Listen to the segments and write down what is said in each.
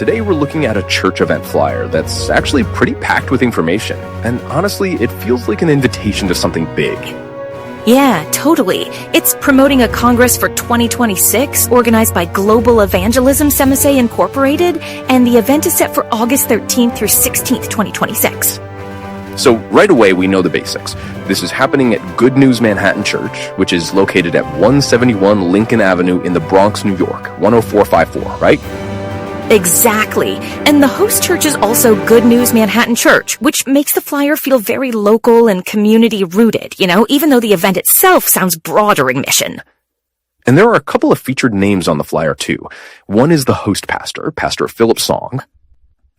today we're looking at a church event flyer that's actually pretty packed with information, and honestly, it feels like an invitation to something big. Yeah, totally. It's promoting a Congress for 2026 organized by Global Evangelism CEMECE Incorporated, and the event is set for August 13th through 16th, 2026. So right away, we know the basics. This is happening at Good News Manhattan Church, which is located at 171 Lincoln Avenue in the Bronx, New York, 10454, right? Exactly. And the host church is also Good News Manhattan Church, which makes the flyer feel very local and community-rooted, even though the event itself sounds broader in mission. And there are a couple of featured names on the flyer, too. One is the host pastor, Pastor Philip Song.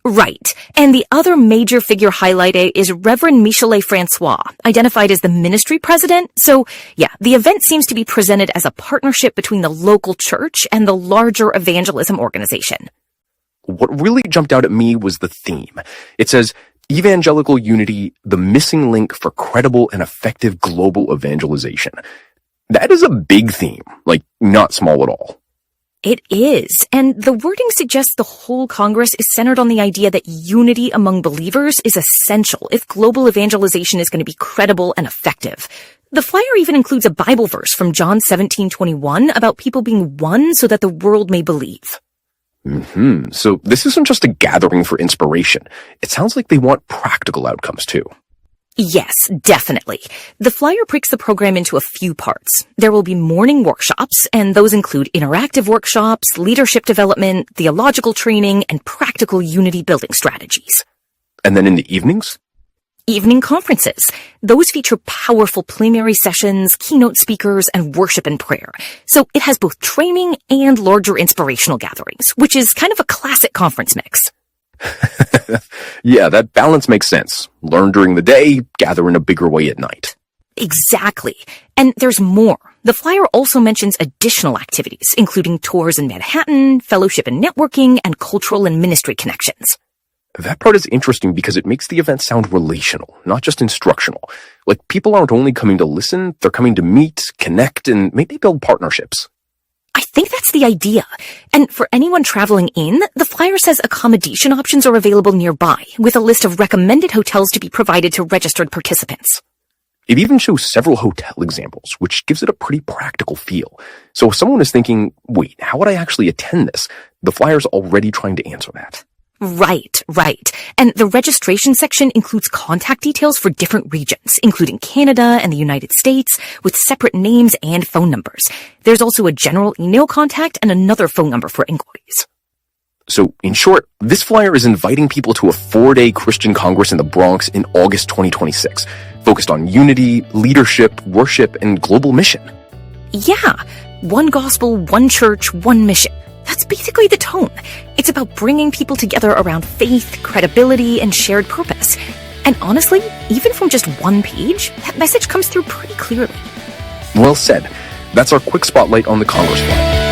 Right. And the other major figure highlighted is Reverend Michelet Francois, identified as the ministry president. So, yeah, the event seems to be presented as a partnership between the local church and the larger evangelism organization. What really jumped out at me was the theme. It says, Evangelical Unity, the missing link for credible and effective global evangelization. That is a big theme, not small at all. It is, and the wording suggests the whole Congress is centered on the idea that unity among believers is essential if global evangelization is going to be credible and effective. The flyer even includes a Bible verse from John 17:21 about people being one so that the world may believe. So this isn't just a gathering for inspiration. It sounds like they want practical outcomes too. Yes, definitely. The flyer breaks the program into a few parts. There will be morning workshops, and those include interactive workshops, leadership development, theological training, and practical unity building strategies. And then in the evenings? Evening conferences. Those feature powerful plenary sessions, keynote speakers, and worship and prayer. So it has both training and larger inspirational gatherings, which is kind of a classic conference mix. Yeah, that balance makes sense. Learn during the day, gather in a bigger way at night. Exactly. And there's more. The flyer also mentions additional activities, including tours in Manhattan, fellowship and networking, and cultural and ministry connections. That part is interesting because it makes the event sound relational, not just instructional. People aren't only coming to listen, they're coming to meet, connect, and maybe build partnerships. I think that's the idea. And for anyone traveling in, the flyer says accommodation options are available nearby, with a list of recommended hotels to be provided to registered participants. It even shows several hotel examples, which gives it a pretty practical feel. So if someone is thinking, wait, how would I actually attend this? The flyer's already trying to answer that. Right. And the registration section includes contact details for different regions, including Canada and the United States, with separate names and phone numbers. There's also a general email contact and another phone number for inquiries. So, in short, this flyer is inviting people to a 4-day Christian Congress in the Bronx in August 2026, focused on unity, leadership, worship, and global mission. Yeah. One gospel, one church, one mission. That's basically the tone. It's about bringing people together around faith, credibility, and shared purpose. And honestly, even from just one page, that message comes through pretty clearly. Well said. That's our quick spotlight on the Congress flyer.